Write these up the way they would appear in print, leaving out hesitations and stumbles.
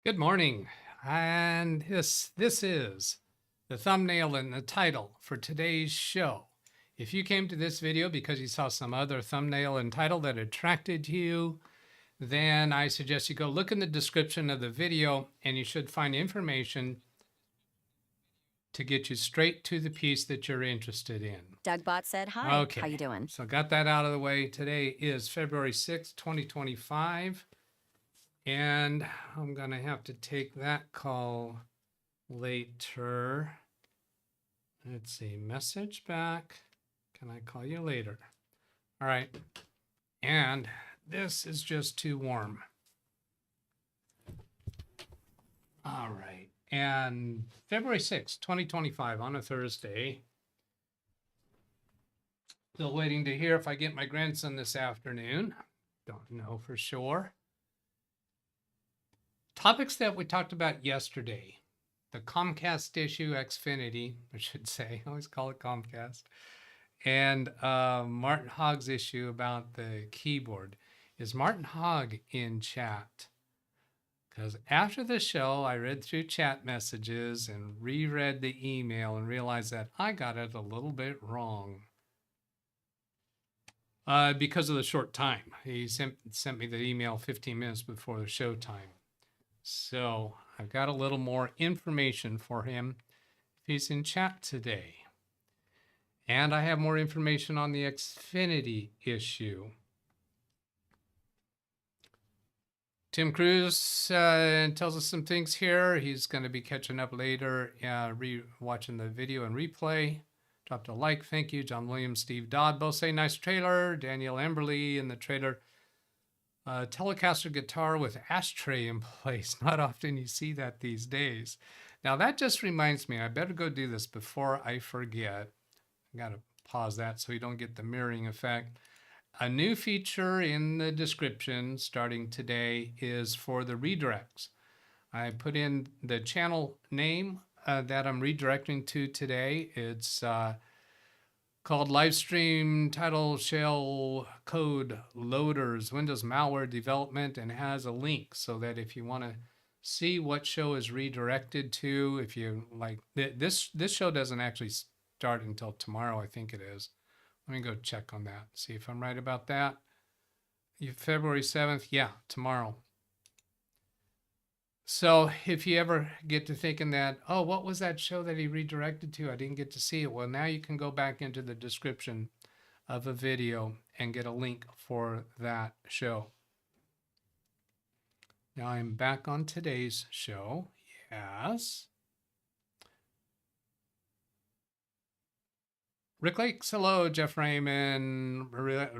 Good morning, and this is the thumbnail and the title for today's show. If you came to this video because you saw some other thumbnail and title that attracted you, then I suggest you go look in the description of the video and you should find information to get you straight to the piece that you're interested in. DougBot said, hi, Okay, how you doing? so got that out of the way. Today is February 6th, 2025. And I'm going to have to take that call later. Let's see, message back. Can I call you later? All right. And this is just too warm. All right. And February 6th, 2025 on a Thursday. Still waiting to hear if I get my grandson this afternoon. Don't know for sure. Topics that we talked about yesterday, the Comcast issue, Xfinity, I should say, I always call it Comcast, and Martin Hogg's issue about the keyboard. Is Martin Hogg in chat? Because after the show, I read through chat messages and reread the email and realized that I got it a little bit wrong. Because of the short time. He sent me the email 15 minutes before the show time. So I've got a little more information for him if he's in chat today. And I have more information on the Xfinity issue. Tim Cruz tells us some things here. He's going to be catching up later, watching the video and replay. Dropped a like, thank you. John Williams, Steve Dodd both say nice trailer. Daniel Emberley in the trailer. Telecaster guitar with ashtray in place. Not often you see that these days. Now that just reminds me, I better go do this before I forget. I gotta pause that so you don't get the mirroring effect. A new feature in the description starting today is for the redirects. I put in the channel name that I'm redirecting to today. It's called Livestream Title Shellcode Loaders Windows Malware Development, and has a link so that if you want to see what show is redirected to, if you like, this show doesn't actually start until tomorrow, I think it is. Let me go check on that, see if I'm right about that. February 7th, yeah, tomorrow. So if you ever get to thinking that, oh, what was that show that he redirected to? I didn't get to see it. Well, now you can go back into the description of a video and get a link for that show. Now I'm back on today's show. Yes. Rick Lakes, hello, Jeff Raymond.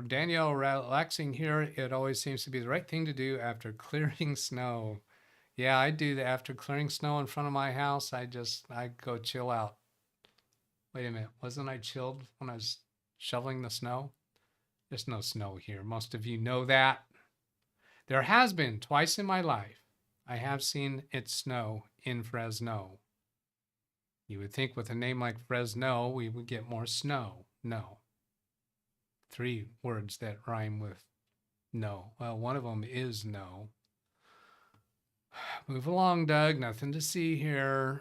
Danielle, relaxing here. It always seems to be the right thing to do after clearing snow. Yeah, I do that after clearing snow in front of my house. I go chill out. Wait a minute, wasn't I chilled when I was shoveling the snow? There's no snow here. Most of you know that. There has been twice in my life. I have seen it snow in Fresno. You would think with a name like Fresno, we would get more snow. No. 3 words that rhyme with no. Well, one of them is no. Move along, Doug. Nothing to see here.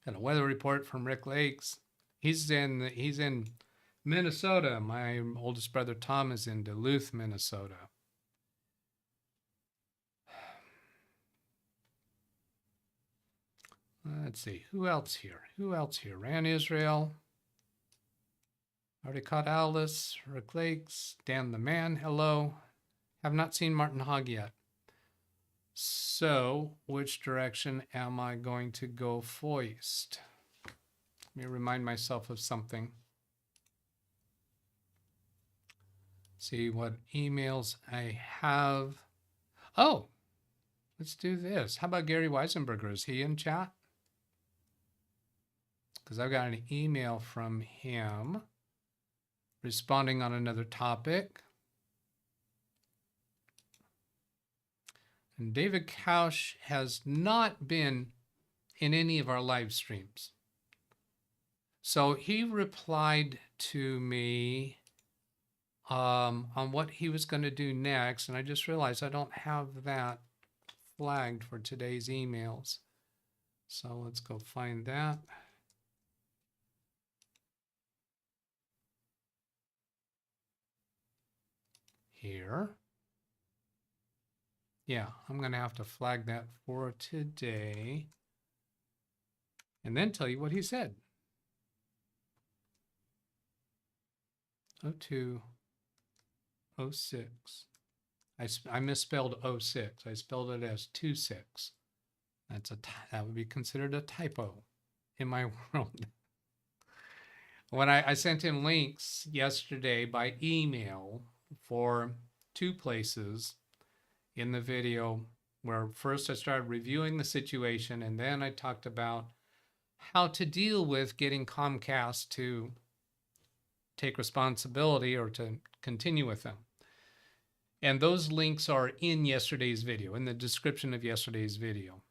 Got a weather report from Rick Lakes. He's in Minnesota. My oldest brother Tom is in Duluth, Minnesota. Let's see. Who else here? Ran Israel. Already caught Alice. Rick Lakes. Dan the Man. Hello. Have not seen Martin Hogg yet. So, which direction am I going to go first? Let me remind myself of something. See what emails I have. Oh, let's do this. How about Gary Weisenberger? Is he in chat? Because I've got an email from him responding on another topic. And David Kausch has not been in any of our live streams. So he replied to me on what he was going to do next. And I just realized I don't have that flagged for today's emails. So let's go find that. Here. Yeah, I'm going to have to flag that for today and then tell you what he said. 0206. I misspelled 06. I spelled it as 26. That would be considered a typo in my world. When I sent him links yesterday by email for 2 places in the video where first I started reviewing the situation and then I talked about how to deal with getting Comcast to take responsibility or to continue with them. And those links are in yesterday's video, in the description of yesterday's video.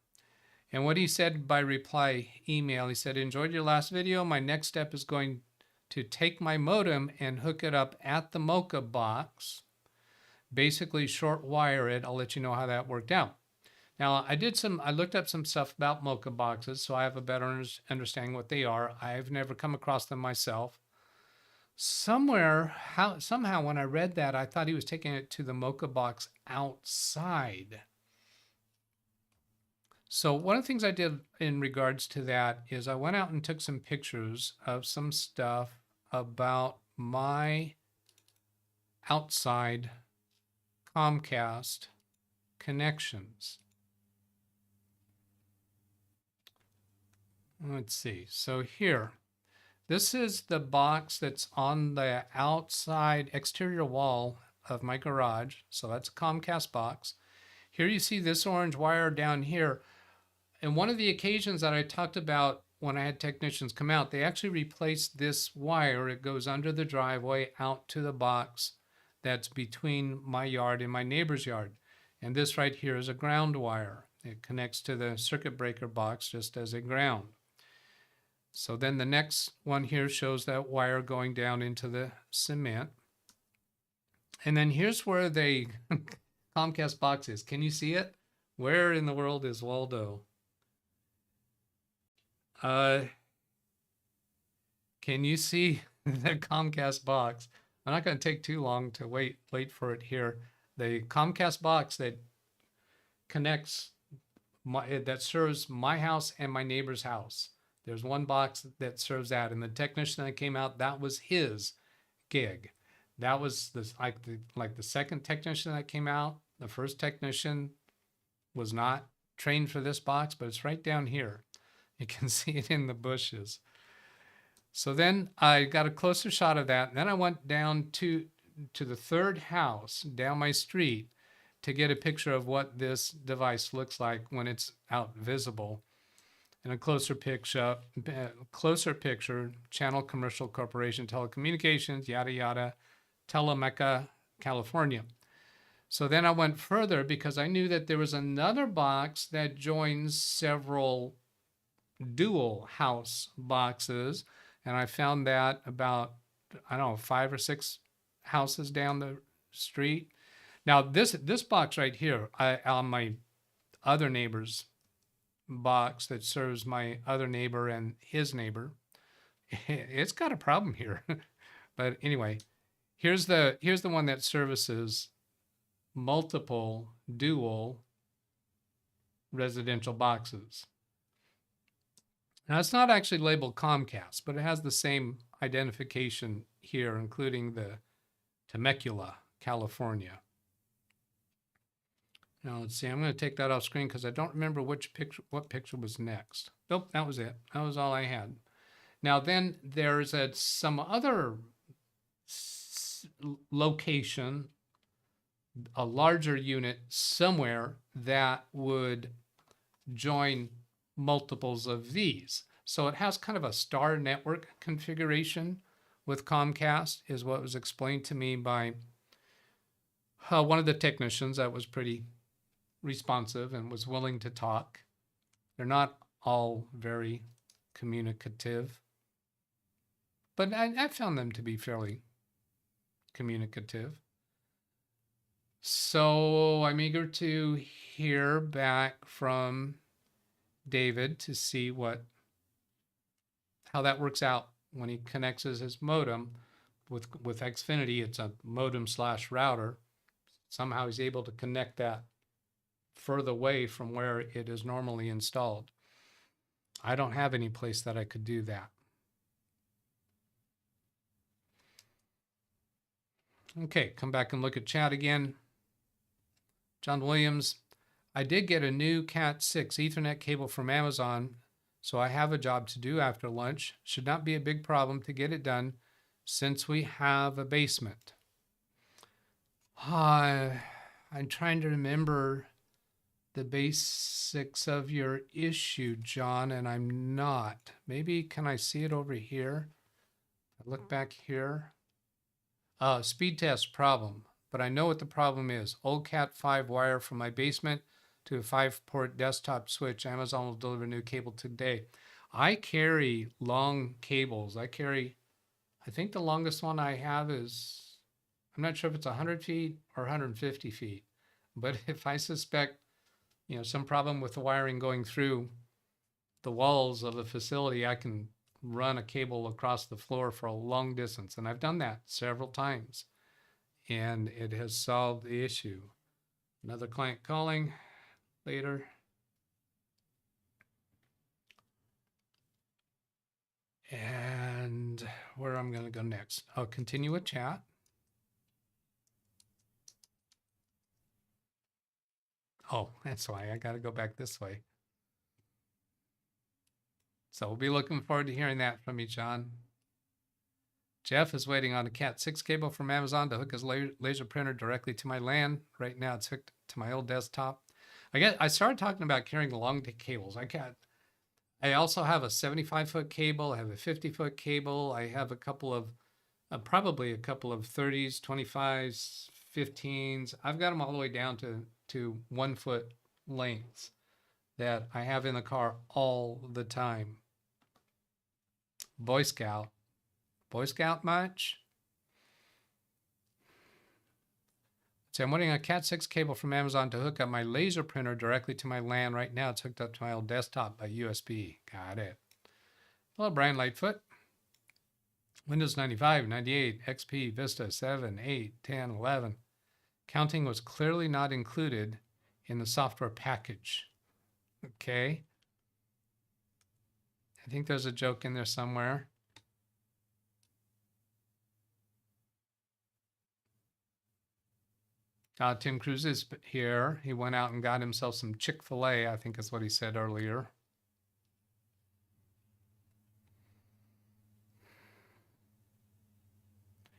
And what he said by reply email, he said, enjoyed your last video. My next step is going to take my modem and hook it up at the Mocha box. Basically short wire it. I'll let you know how that worked out. Now I looked up some stuff about Mocha boxes, so I have a better understanding what they are. I've never come across them myself. Somehow when I read that, I thought he was taking it to the Mocha box outside. So one of the things I did in regards to that is I went out and took some pictures of some stuff about my outside Comcast connections. Let's see. So here, this is the box that's on the outside exterior wall of my garage. So that's a Comcast box. Here you see this orange wire down here. And one of the occasions that I talked about when I had technicians come out, they actually replaced this wire. It goes under the driveway out to the box that's between my yard and my neighbor's yard. And this right here is a ground wire. It connects to the circuit breaker box just as a ground. So then the next one here shows that wire going down into the cement. And then here's where the Comcast box is. Can you see it? Where in the world is Waldo? Can you see the Comcast box? I'm not going to take too long to wait for it here. The Comcast box that connects that serves my house and my neighbor's house. There's one box that serves that, and the technician that came out, that was his gig. That was like the second technician that came out. The first technician was not trained for this box, but it's right down here. You can see it in the bushes. So then I got a closer shot of that, and then I went down to the third house down my street to get a picture of what this device looks like when it's out visible. And a closer picture, Channel Commercial Corporation Telecommunications, yada, yada, Telemeca, California. So then I went further because I knew that there was another box that joins several dual house boxes. And I found that about, 5 or 6 houses down the street. Now this box right here, on my other neighbor's box that serves my other neighbor and his neighbor, it's got a problem here. But anyway, here's the one that services multiple dual residential boxes. Now it's not actually labeled Comcast, but it has the same identification here, including the Temecula, California. Now let's see, I'm going to take that off screen because I don't remember what picture was next. Nope, that was it. That was all I had. Now then there's some other location, a larger unit somewhere that would join multiples of these. So it has kind of a star network configuration with Comcast, is what was explained to me by one of the technicians that was pretty responsive and was willing to talk. They're not all very communicative, but I found them to be fairly communicative. So I'm eager to hear back from David to see how that works out when he connects his modem with Xfinity. It's a modem / router. Somehow he's able to connect that further away from where it is normally installed. I don't have any place that I could do that. Okay, come back and look at chat again. John Williams, I did get a new Cat 6 Ethernet cable from Amazon, so I have a job to do after lunch. Should not be a big problem to get it done since we have a basement. I'm trying to remember the basics of your issue, John, and I'm not. Maybe can I see it over here? I look back here. Speed test problem, but I know what the problem is. Old Cat 5 wire from my basement to a 5-port desktop switch. Amazon will deliver a new cable today. I carry long cables. I think the longest one I have is, I'm not sure if it's 100 feet or 150 feet, but if I suspect, some problem with the wiring going through the walls of the facility, I can run a cable across the floor for a long distance. And I've done that several times and it has solved the issue. Another client calling later. And where I'm going to go next, I'll continue with chat. Oh, that's why I got to go back this way. So we'll be looking forward to hearing that from you, John. Jeff is waiting on a Cat 6 cable from Amazon to hook his laser printer directly to my LAN. Right now it's hooked to my old desktop. I started talking about carrying long cables. I also have a 75-foot cable. I have a 50-foot cable. I have a couple of, probably a couple of 30s, 25s, 15s. I've got them all the way down to 1-foot lengths that I have in the car all the time. Boy Scout much? So I'm wanting a Cat 6 cable from Amazon to hook up my laser printer directly to my LAN. Right now it's hooked up to my old desktop by USB. Got it. Hello, Brian Lightfoot. Windows 95, 98, XP, Vista 7, 8, 10, 11. Counting was clearly not included in the software package. Okay. I think there's a joke in there somewhere. Tim Cruz is here. He went out and got himself some Chick-fil-A, I think is what he said earlier.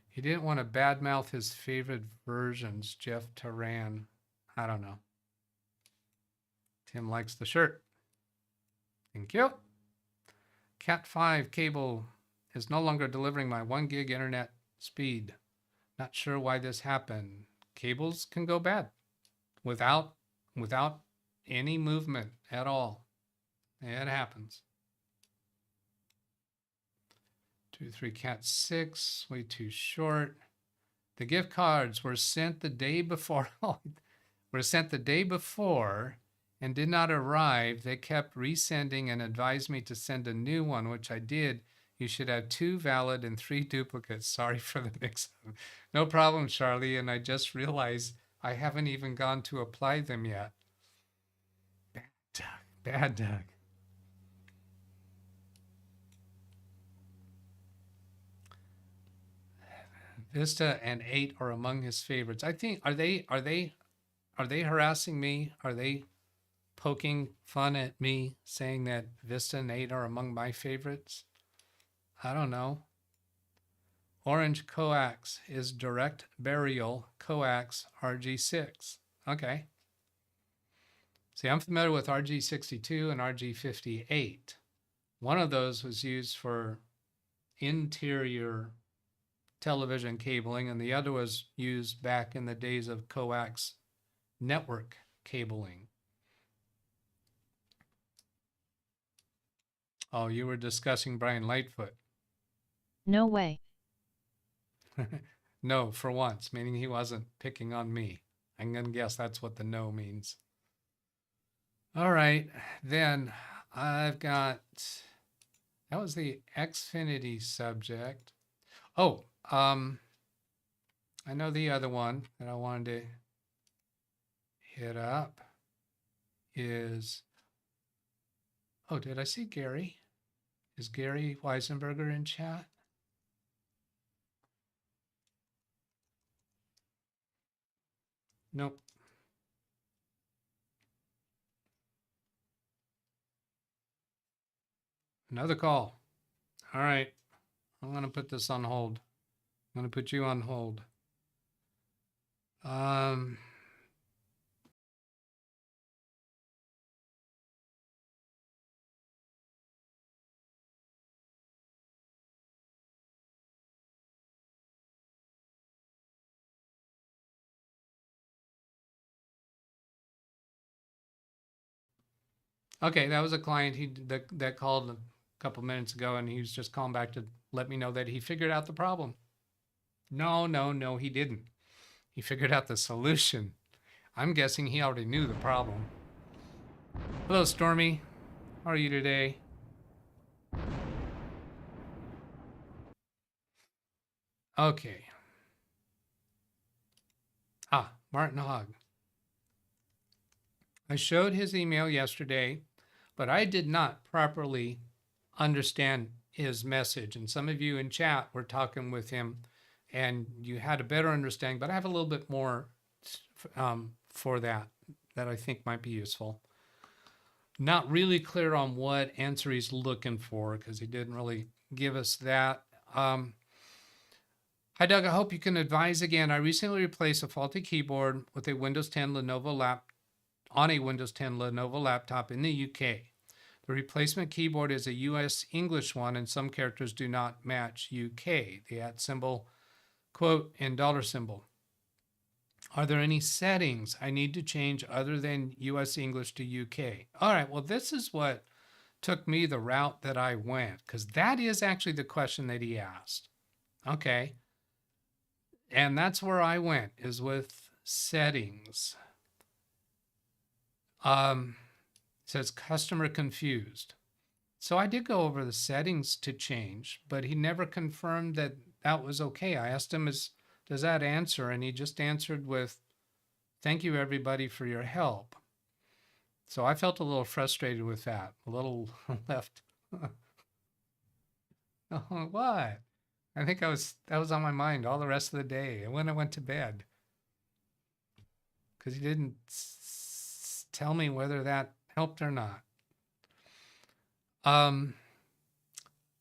He didn't want to badmouth his favorite versions, Jeff Taran. I don't know. Tim likes the shirt. Thank you. Cat 5 cable is no longer delivering my 1 gig internet speed. Not sure why this happened. Cables can go bad without any movement at all. It happens. 2-3 Cat 6, way too short. The gift cards were sent the day before. And did not arrive. They kept resending and advised me to send a new one, which I did. You should have 2 valid and 3 duplicates. Sorry for the mix-up. No problem, Charlie. And I just realized I haven't even gone to apply them yet. Bad Doug. Vista and 8 are among his favorites. I think, are they harassing me? Are they poking fun at me, saying that Vista and 8 are among my favorites? I don't know. Orange coax is direct burial coax RG6. Okay. See, I'm familiar with RG62 and RG58. One of those was used for interior television cabling, and the other was used back in the days of coax network cabling. Oh, you were discussing Brian Lightfoot. No way. No, for once, meaning he wasn't picking on me. I'm going to guess that's what the no means. All right, then I've got, that was the Xfinity subject. Oh, I know the other one that I wanted to hit up is, oh, did I see Gary? Is Gary Weisenberger in chat? Nope. Another call. All right. I'm going to put this on hold. I'm going to put you on hold. Okay, that was a client that called a couple minutes ago, and he was just calling back to let me know that he figured out the problem. No, he didn't. He figured out the solution. I'm guessing he already knew the problem. Hello, Stormy. How are you today? Okay. Martin Hogg. I showed his email yesterday, but I did not properly understand his message. And some of you in chat were talking with him and you had a better understanding, but I have a little bit more for that I think might be useful. Not really clear on what answer he's looking for because he didn't really give us that. Hi, Doug. I hope you can advise again. I recently replaced a faulty keyboard with a Windows 10 Lenovo laptop in the UK. The replacement keyboard is a US English one, and some characters do not match UK, the @ symbol, quote, and dollar symbol. Are there any settings I need to change other than US English to UK? All right, well, this is what took me the route that I went, because that is actually the question that he asked. Okay. And that's where I went, is with settings. It says customer confused. So I did go over the settings to change, but he never confirmed that that was okay. I asked him, does that answer? And he just answered with, thank you everybody for your help. So I felt a little frustrated with that, a little left. Oh, what? I think that was on my mind all the rest of the day and when I went to bed. Because he didn't tell me whether that helped or not.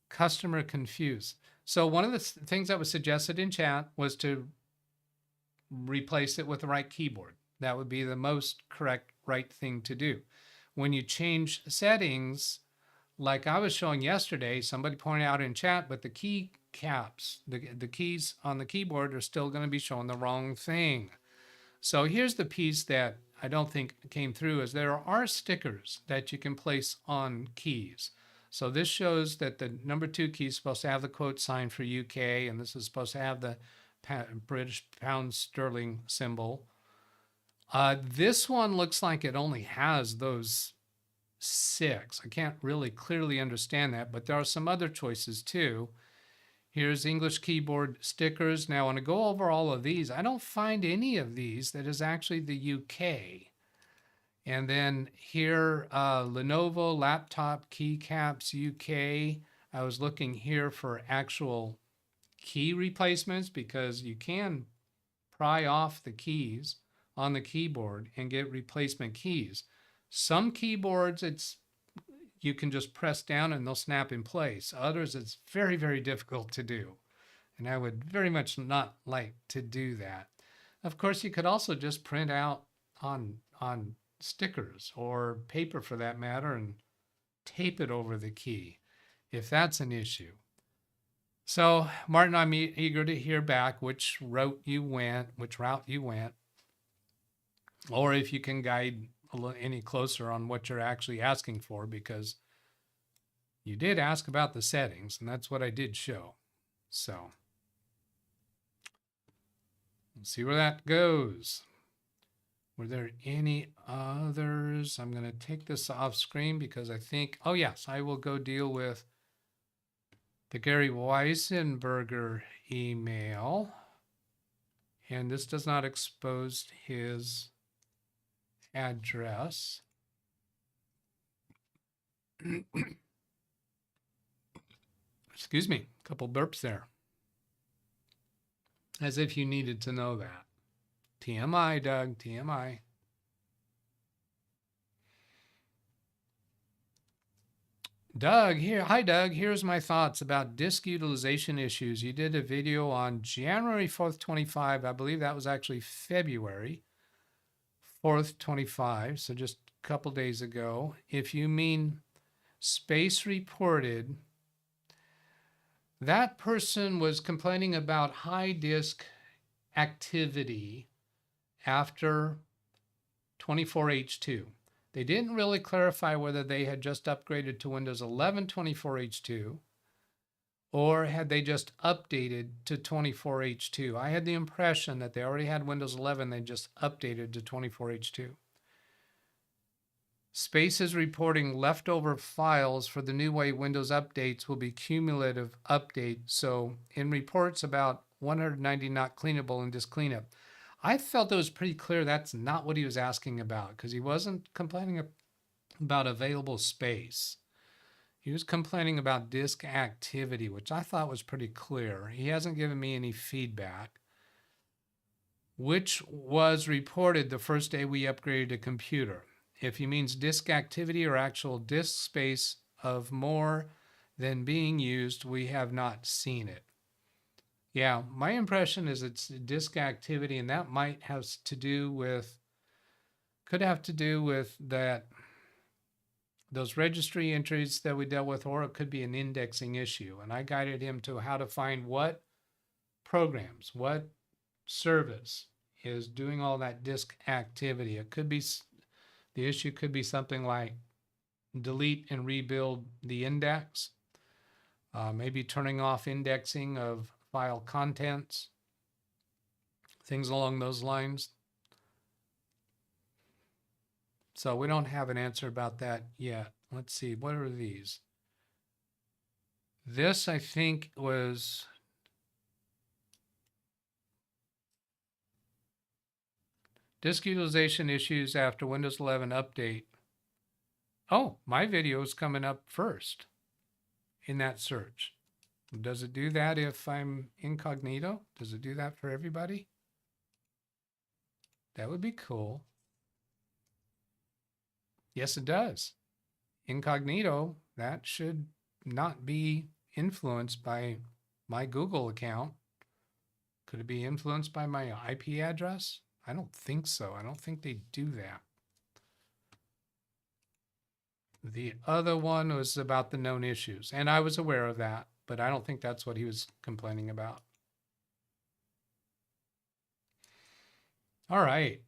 Customer confused. So one of the things that was suggested in chat was to replace it with the right keyboard. That would be the most correct, right thing to do. When you change settings, like I was showing yesterday, somebody pointed out in chat, but the key caps, the keys on the keyboard are still going to be showing the wrong thing. So here's the piece that I don't think came through is there are stickers that you can place on keys. So this shows that the number 2 key is supposed to have the quote sign for UK, and this is supposed to have the British pound sterling symbol. This one looks like it only has those 6. I can't really clearly understand that, but there are some other choices too. Here's English keyboard stickers. Now, when I go over all of these, I don't find any of these that is actually the UK. And then here, Lenovo laptop keycaps UK. I was looking here for actual key replacements because you can pry off the keys on the keyboard and get replacement keys. Some keyboards, you can just press down and they'll snap in place. Others, it's very, very difficult to do. And I would very much not like to do that. Of course, you could also just print out on stickers or paper for that matter and tape it over the key if that's an issue. So Martin, I'm eager to hear back which route you went, or if you can guide any closer on what you're actually asking for, because you did ask about the settings and that's what I did show. So let's see where that goes. Were there any others? I'm going to take this off screen because I think, oh yes, I will go deal with the Gary Weisenberger email. And this does not expose his address. Excuse me, a couple burps there. As if you needed to know that. TMI, Doug, TMI. Doug, here. Hi, Doug. Here's my thoughts about disk utilization issues. You did a video on January 4th, 25. I believe that was actually February 4th, 25. So just a couple days ago. If you mean space reported, that person was complaining about high disk activity after 24H2. They didn't really clarify whether they had just upgraded to Windows 11 24H2 or had they just updated to 24H2. I had the impression that they already had Windows 11, they just updated to 24H2. Space is reporting leftover files for the new way Windows updates will be cumulative update. So in reports about 190 not cleanable in disk cleanup, I felt it was pretty clear that's not what he was asking about because he wasn't complaining about available space. He was complaining about disk activity, which I thought was pretty clear. He hasn't given me any feedback, which was reported the first day we upgraded a computer. If he means disk activity or actual disk space of more than being used, we have not seen it. Yeah, my impression is it's disk activity, and that might have to do with, could have to do with that, those registry entries that we dealt with, or it could be an indexing issue. And I guided him to how to find what programs, what service is doing all that disk activity. It could be, the issue could be something like delete and rebuild the index, maybe turning off indexing of file contents, things along those lines. So we don't have an answer about that yet. Let's see, what are these? This, I think, was disk utilization issues after Windows 11 update. Oh, my video is coming up first in that search. Does it do that if I'm incognito? Does it do that for everybody? That would be cool. Yes, it does. Incognito, that should not be influenced by my Google account. Could it be influenced by my IP address? I don't think so. I don't think they do that. The other one was about the known issues, and I was aware of that, but I don't think that's what he was complaining about. All right.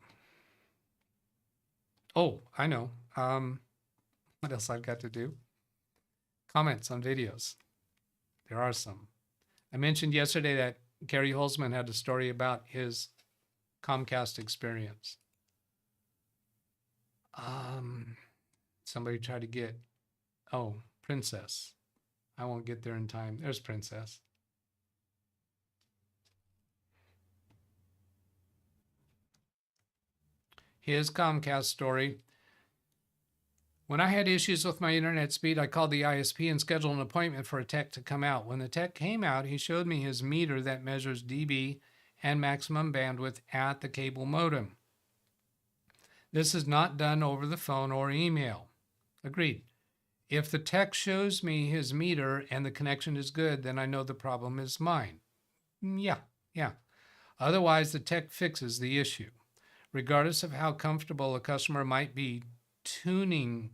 Oh, I know. What else I've got to do? Comments on videos. There are some. I mentioned yesterday that Gary Holzman had a story about his Comcast experience. Somebody tried to get, oh, Princess. I won't get there in time. There's Princess. His Comcast story. When I had issues with my internet speed, I called the ISP and scheduled an appointment for a tech to come out. When the tech came out, he showed me his meter that measures dB and maximum bandwidth at the cable modem. This is not done over the phone or email. Agreed. If the tech shows me his meter and the connection is good, then I know the problem is mine. Yeah. Otherwise, the tech fixes the issue. Regardless of how comfortable a customer might be tuning,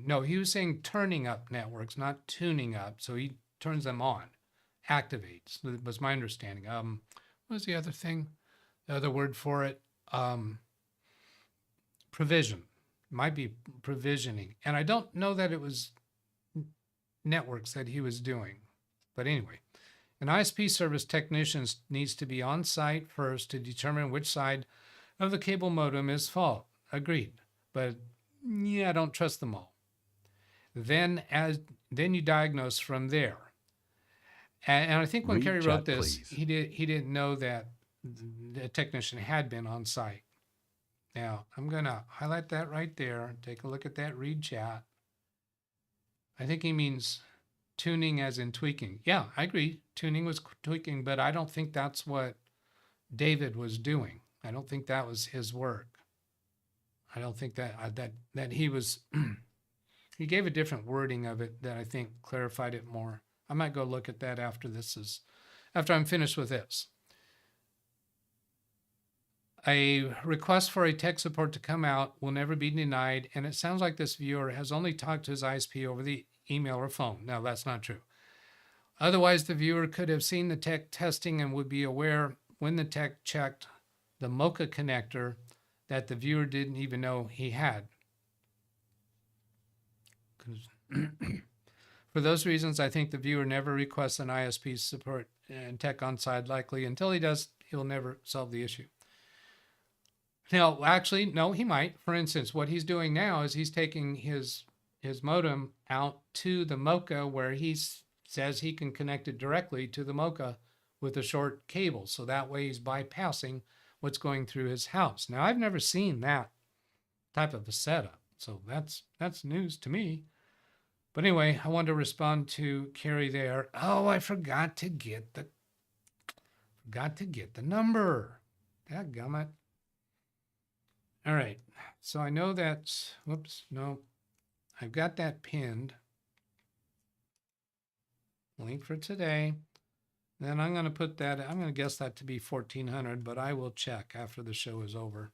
no, he was saying turning up networks, not tuning up. So he turns them on, activates, was my understanding. What was the other thing? The other word for it? Provision. Might be provisioning. And I don't know that it was networks that he was doing. But anyway, an ISP service technician needs to be on site first to determine which side of the cable modem is fault. Agreed. But yeah, I don't trust them all. Then you diagnose from there. And I think when Kerry wrote this, he didn't know that the technician had been on site. Now, I'm going to highlight that right there. Take a look at that read chat. I think he means tuning as in tweaking. Yeah, I agree. Tuning was tweaking, but I don't think that's what David was doing. I don't think that was his work. I don't think that he was, he gave a different wording of it that I think clarified it more. I might go look at that after I'm finished with this. A request for a tech support to come out will never be denied, and it sounds like this viewer has only talked to his ISP over the email or phone. No, that's not true. Otherwise, the viewer could have seen the tech testing and would be aware when the tech checked the Mocha connector that the viewer didn't even know he had. For those reasons, I think the viewer never requests an ISP support and tech on site. Likely until he does, he'll never solve the issue. Now, actually, no, he might. For instance, what he's doing now is he's taking his modem out to the Mocha where he says he can connect it directly to the Mocha with a short cable. So that way he's bypassing what's going through his house. Now, I've never seen that type of a setup. So that's news to me. But anyway, I wanted to respond to Kerry there. Oh, I forgot to get the number. Dadgummit. All right, so I know that's, whoops, no, I've got that pinned. Link for today. Then I'm going to put that, I'm going to guess that to be 1400, but I will check after the show is over.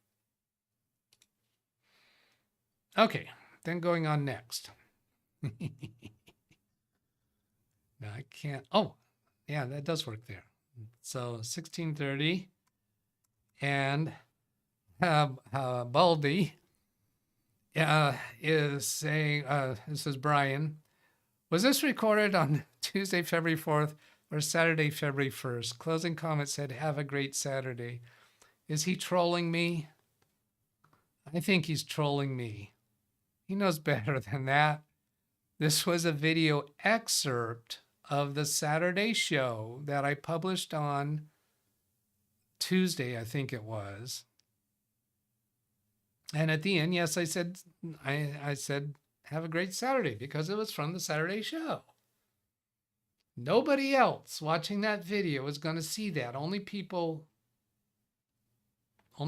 Okay, then going on next. No, I can't, oh, yeah, that does work there. So 1630 and Baldy is saying, this is Brian, was this recorded on Tuesday, February 4th or Saturday, February 1st? Closing comment said, have a great Saturday. Is he trolling me? I think he's trolling me. He knows better than that. This was a video excerpt of the Saturday show that I published on Tuesday, I think it was. And at the end, yes, I said, have a great Saturday because it was from the Saturday show. Nobody else watching that video is going to see that. Only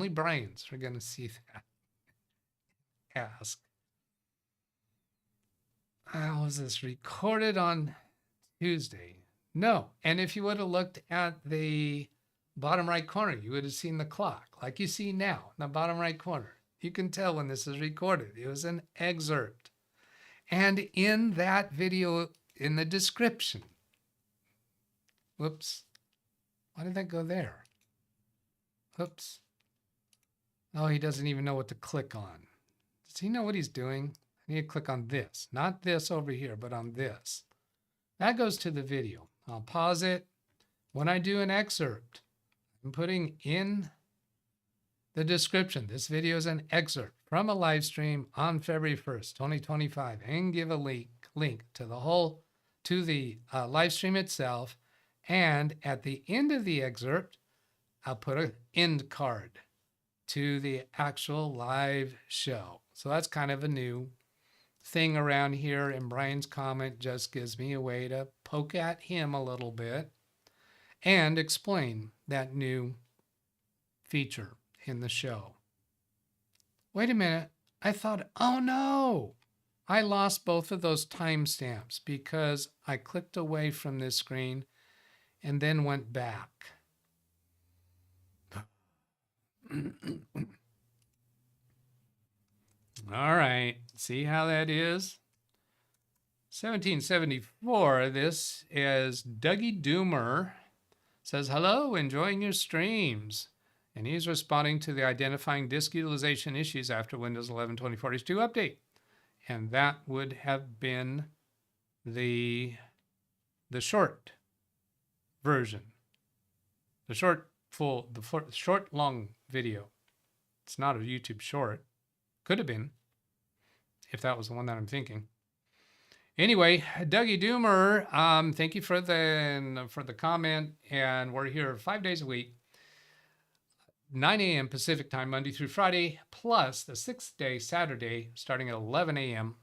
Brian's are going to see that. Ask. How was this recorded on Tuesday? No. And if you would have looked at the bottom right corner, you would have seen the clock like you see now in the bottom right corner. You can tell when this is recorded. It was an excerpt. And in that video, in the description, whoops, why did that go there? Whoops. Oh, he doesn't even know what to click on. Does he know what he's doing? I need to click on this, not this over here, but on this. That goes to the video. I'll pause it. When I do an excerpt, I'm putting in the description. This video is an excerpt from a live stream on February 1st, 2025, and give a link to the live stream itself. And at the end of the excerpt, I'll put an end card to the actual live show. So that's kind of a new thing around here. And Brian's comment just gives me a way to poke at him a little bit and explain that new feature in the show. Wait a minute. I thought, oh no, I lost both of those timestamps because I clicked away from this screen and then went back. All right, see how that is? 1774, this is Dougie Doomer, says, hello, enjoying your streams. And he's responding to the identifying disk utilization issues after Windows 11 2042 update. And that would have been the short version, the short long video. It's not a YouTube short. Could have been, if that was the one that I'm thinking. Anyway, Dougie Doomer, thank you for the comment. And we're here 5 days a week, 9 a.m. Pacific time, Monday through Friday, plus the 6th day, Saturday, starting at 11 a.m.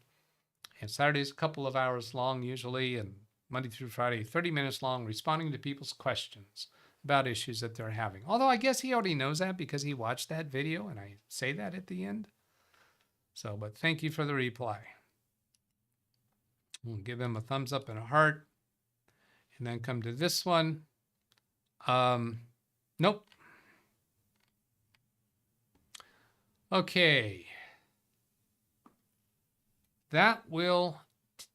And Saturday's a couple of hours long usually, and Monday through Friday, 30 minutes long, responding to people's questions about issues that they're having. Although I guess he already knows that because he watched that video and I say that at the end. So, but thank you for the reply. We'll give him a thumbs up and a heart. And then come to this one. Nope. Okay. That will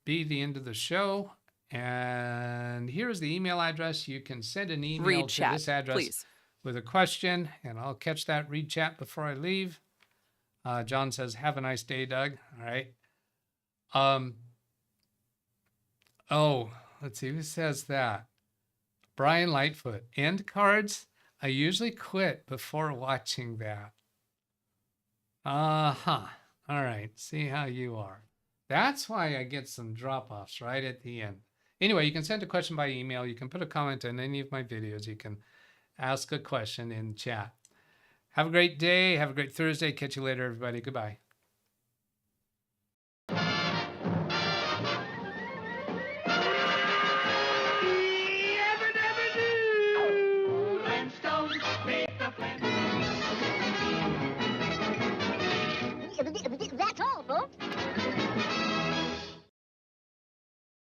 be the end of the show. And here's the email address. You can send an email to this address, please, with a question, and I'll catch that read chat before I leave. John says, have a nice day, Doug. All right. Oh, let's see who says that. Brian Lightfoot. End cards. I usually quit before watching that. All right. See how you are. That's why I get some drop-offs right at the end. Anyway, you can send a question by email. You can put a comment on any of my videos. You can ask a question in chat. Have a great day. Have a great Thursday. Catch you later, everybody. Goodbye.